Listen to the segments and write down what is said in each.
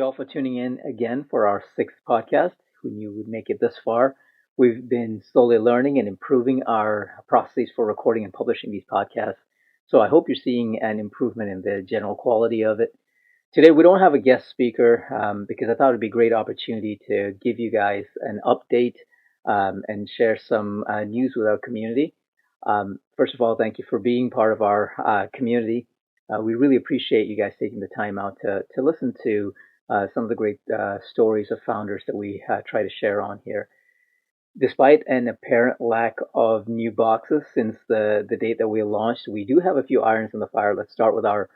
all for tuning in again for our sixth podcast. Who knew we'd make it this far? We've been slowly learning and improving our processes for recording and publishing these podcasts. So I hope you're seeing an improvement in the general quality of it. Today we don't have a guest speaker because I thought it'd be a great opportunity to give you guys an update and share some news with our community. First of all, thank you for being part of our community. We really appreciate you guys taking the time out to listen to some of the great stories of founders that we try to share on here. Despite an apparent lack of new boxes since the date that we launched, we do have a few irons in the fire. Let's start with our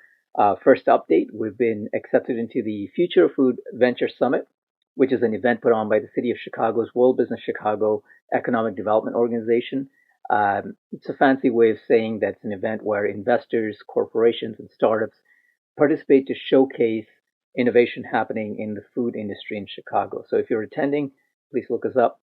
first update. We've been accepted into the Future of Food Venture Summit, which is an event put on by the City of Chicago's World Business Chicago Economic Development Organization. It's a fancy way of saying that it's an event where investors, corporations, and startups participate to showcase innovation happening in the food industry in Chicago. So if you're attending, please look us up.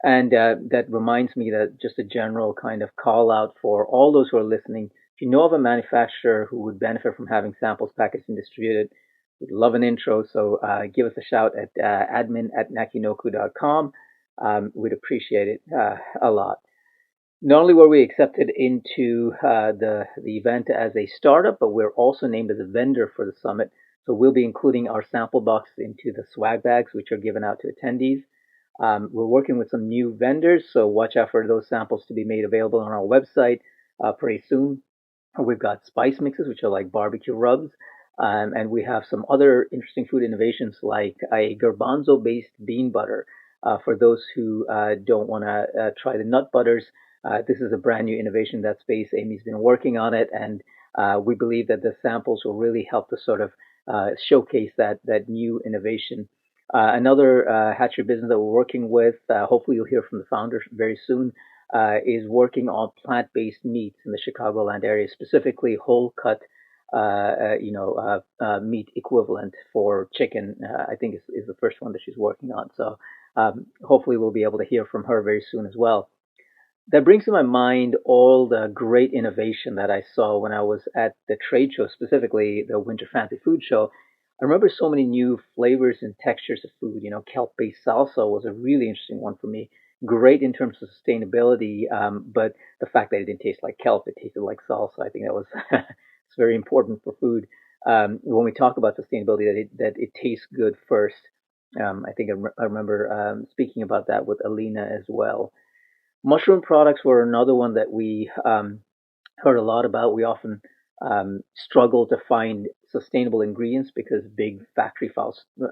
And that reminds me that just a general kind of call out for all those who are listening. If you know of a manufacturer who would benefit from having samples packaged and distributed, we'd love an intro. So give us a shout at admin@nakinoku.com. We'd appreciate it a lot. Not only were we accepted into the event as a startup, but we're also named as a vendor for the summit. So we'll be including our sample boxes into the swag bags, which are given out to attendees. We're working with some new vendors, so watch out for those samples to be made available on our website pretty soon. We've got spice mixes, which are like barbecue rubs, and we have some other interesting food innovations like a garbanzo-based bean butter. For those who don't want to try the nut butters, this is a brand new innovation that space. Amy's been working on it, and we believe that the samples will really help to sort of showcase that new innovation. Another hatchery business that we're working with, hopefully you'll hear from the founders very soon, is working on plant-based meats in the Chicagoland area, specifically whole cut, meat equivalent for chicken. I think is the first one that she's working on. So hopefully we'll be able to hear from her very soon as well. That brings to my mind all the great innovation that I saw when I was at the trade show, specifically the Winter Fancy Food Show. I remember so many new flavors and textures of food. You know, kelp-based salsa was a really interesting one for me. Great in terms of sustainability, but the fact that it didn't taste like kelp, it tasted like salsa. I think that was it's very important for food. When we talk about sustainability, that it tastes good first. I think I remember speaking about that with Alina as well. Mushroom products were another one that we heard a lot about. We often struggle to find sustainable ingredients because big factory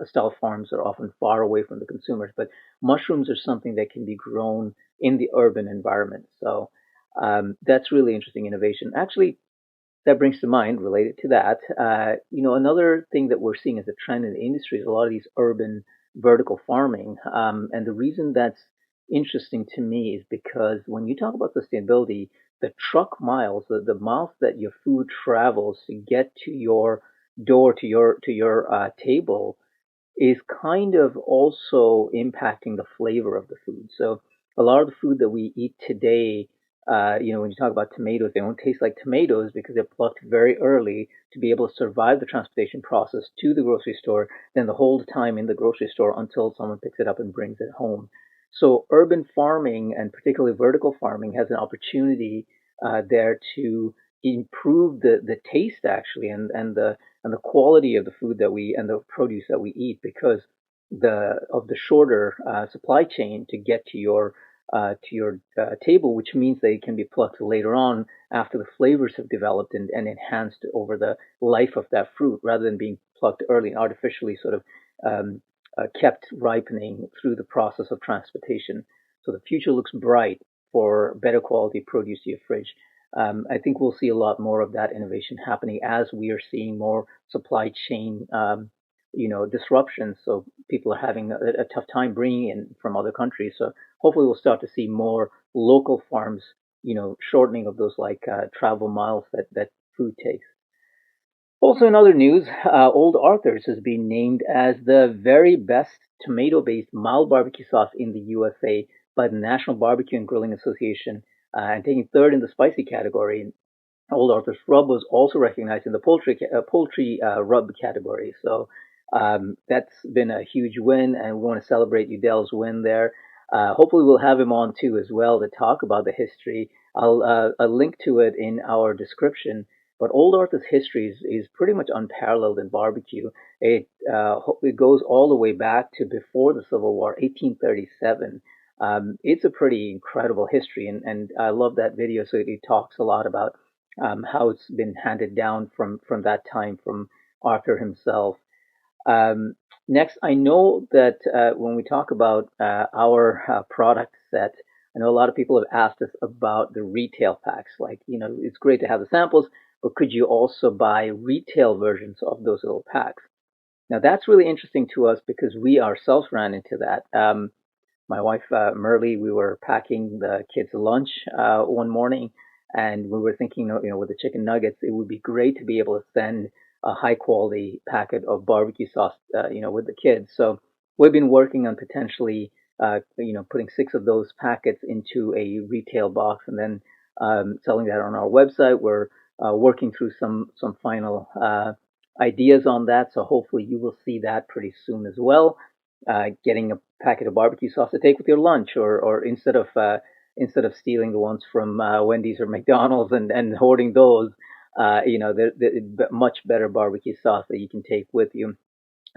style farms are often far away from the consumers. But mushrooms are something that can be grown in the urban environment. So that's really interesting innovation. Actually, that brings to mind, related to that, another thing that we're seeing as a trend in the industry is a lot of these urban vertical farming. And the reason that's interesting to me is because when you talk about sustainability, the truck miles, the miles that your food travels to get to your door, to your table, is kind of also impacting the flavor of the food. So a lot of the food that we eat today, when you talk about tomatoes, they don't taste like tomatoes because they're plucked very early to be able to survive the transportation process to the grocery store, then the whole time in the grocery store until someone picks it up and brings it home. So urban farming and particularly vertical farming has an opportunity there to improve the taste actually and the quality of the food that we and the produce that we eat because the shorter supply chain to get to your table, which means they can be plucked later on after the flavors have developed and enhanced over the life of that fruit, rather than being plucked early and artificially sort of kept ripening through the process of transportation. So the future looks bright for better quality produce to your fridge. I think we'll see a lot more of that innovation happening as we are seeing more supply chain, disruptions. So people are having a tough time bringing in from other countries. So hopefully we'll start to see more local farms, shortening of those like travel miles that food takes. Also, in other news, Old Arthur's has been named as the very best tomato-based mild barbecue sauce in the USA by the National Barbecue and Grilling Association, and taking third in the spicy category. Old Arthur's rub was also recognized in the poultry rub category. So That's been a huge win, and we want to celebrate Udell's win there. Hopefully, we'll have him on too as well to talk about the history. I'll link to it in our description. But Old Arthur's history is pretty much unparalleled in barbecue. It goes all the way back to before the Civil War, 1837. It's a pretty incredible history, and I love that video. So it talks a lot about how it's been handed down from that time from Arthur himself. Um, Next, I know that when we talk about our product set, I know a lot of people have asked us about the retail packs. Like, it's great to have the samples, but could you also buy retail versions of those little packs? Now, that's really interesting to us because we ourselves ran into that. My wife, Merle, we were packing the kids' lunch one morning, and we were thinking, with the chicken nuggets, it would be great to be able to send a high quality packet of barbecue sauce, with the kids. So we've been working on potentially, putting 6 of those packets into a retail box and then selling that on our website. We're working through some final ideas on that, so hopefully you will see that pretty soon as well. Getting a packet of barbecue sauce to take with your lunch, or instead of stealing the ones from Wendy's or McDonald's and hoarding those, the much better barbecue sauce that you can take with you.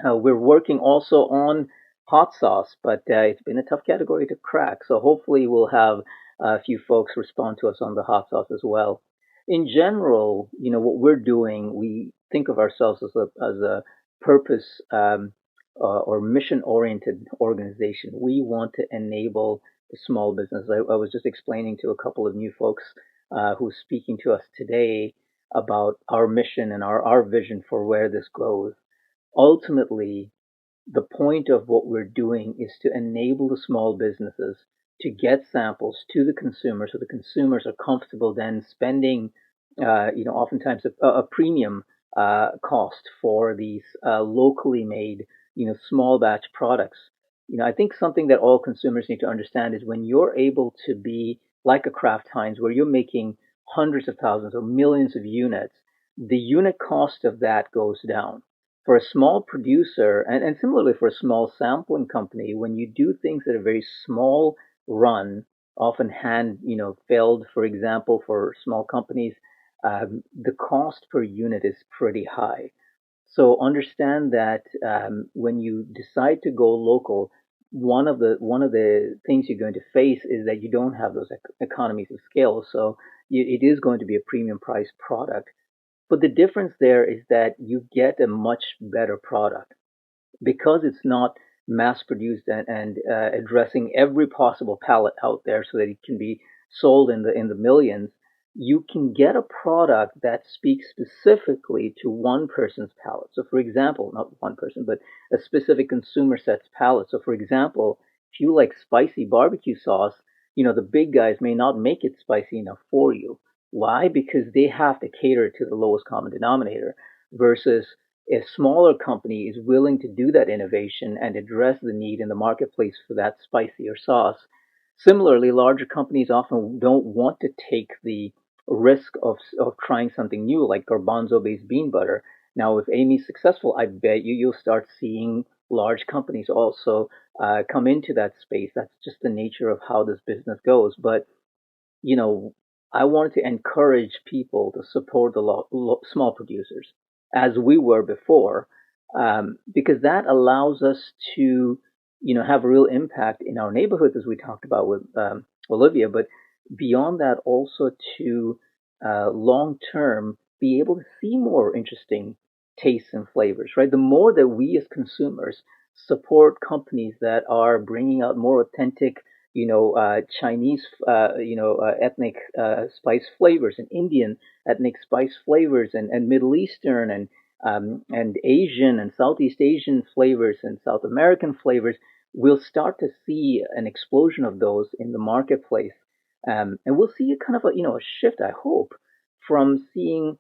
We're working also on hot sauce, but it's been a tough category to crack. So hopefully we'll have a few folks respond to us on the hot sauce as well. In general, what we're doing, we think of ourselves as a purpose or mission-oriented organization. We want to enable the small business. I was just explaining to a couple of new folks who's speaking to us today about our mission and our vision for where this goes. Ultimately, the point of what we're doing is to enable the small businesses to get samples to the consumer so the consumers are comfortable then spending, oftentimes a premium cost for these locally made, small batch products. I think something that all consumers need to understand is when you're able to be like a Kraft Heinz, where you're making hundreds of thousands or millions of units, the unit cost of that goes down for a small producer, and similarly for a small sampling company, when you do things at a very small run, often hand, filled, for example, for small companies, the cost per unit is pretty high. So understand that when you decide to go local, one of the things you're going to face is that you don't have those economies of scale. So it is going to be a premium price product. But the difference there is that you get a much better product because it's not mass produced and addressing every possible pallet out there so that it can be sold in the millions. You can get a product that speaks specifically to one person's palate. So, for example, not one person, but a specific consumer set's palate. So, for example, if you like spicy barbecue sauce, the big guys may not make it spicy enough for you. Why? Because they have to cater to the lowest common denominator versus a smaller company is willing to do that innovation and address the need in the marketplace for that spicier sauce. Similarly, larger companies often don't want to take the risk of trying something new like garbanzo based bean butter. Now, if Amy's successful, I bet you'll start seeing large companies also come into that space. That's just the nature of how this business goes. But you know, I wanted to encourage people to support the small producers as we were before, because that allows us to, have a real impact in our neighborhoods, as we talked about with Olivia, but beyond that, also to long term be able to see more interesting tastes and flavors, right? The more that we as consumers support companies that are bringing out more authentic Chinese, ethnic spice flavors, and Indian ethnic spice flavors, and Middle Eastern, and Asian and Southeast Asian flavors, and South American flavors, we'll start to see an explosion of those in the marketplace, and we'll see a kind of a shift, I hope, from seeing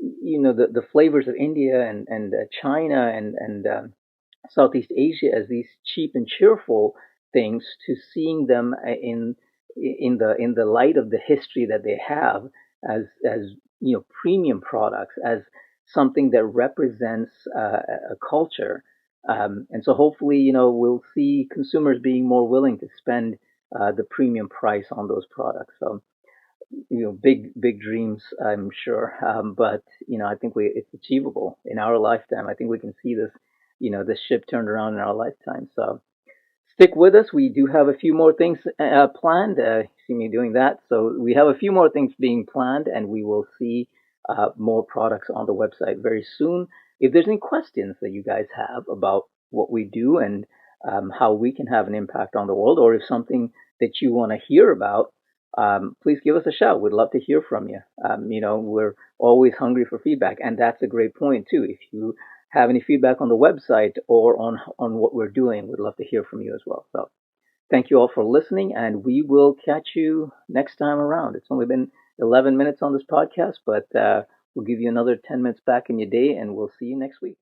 the flavors of India and China and Southeast Asia as these cheap and cheerful things to seeing them in the light of the history that they have as premium products, as something that represents a culture. And so hopefully, we'll see consumers being more willing to spend the premium price on those products. So, big dreams, I'm sure. But, I think it's achievable in our lifetime. I think we can see this ship turned around in our lifetime. So, stick with us. We do have a few more things planned. You see me doing that. So we have a few more things being planned, and we will see more products on the website very soon. If there's any questions that you guys have about what we do and how we can have an impact on the world, or if something that you want to hear about, please give us a shout. We'd love to hear from you. We're always hungry for feedback, and that's a great point too. If you have any feedback on the website or on what we're doing, we'd love to hear from you as well. So thank you all for listening, and we will catch you next time around. It's only been 11 minutes on this podcast, but we'll give you another 10 minutes back in your day, and we'll see you next week.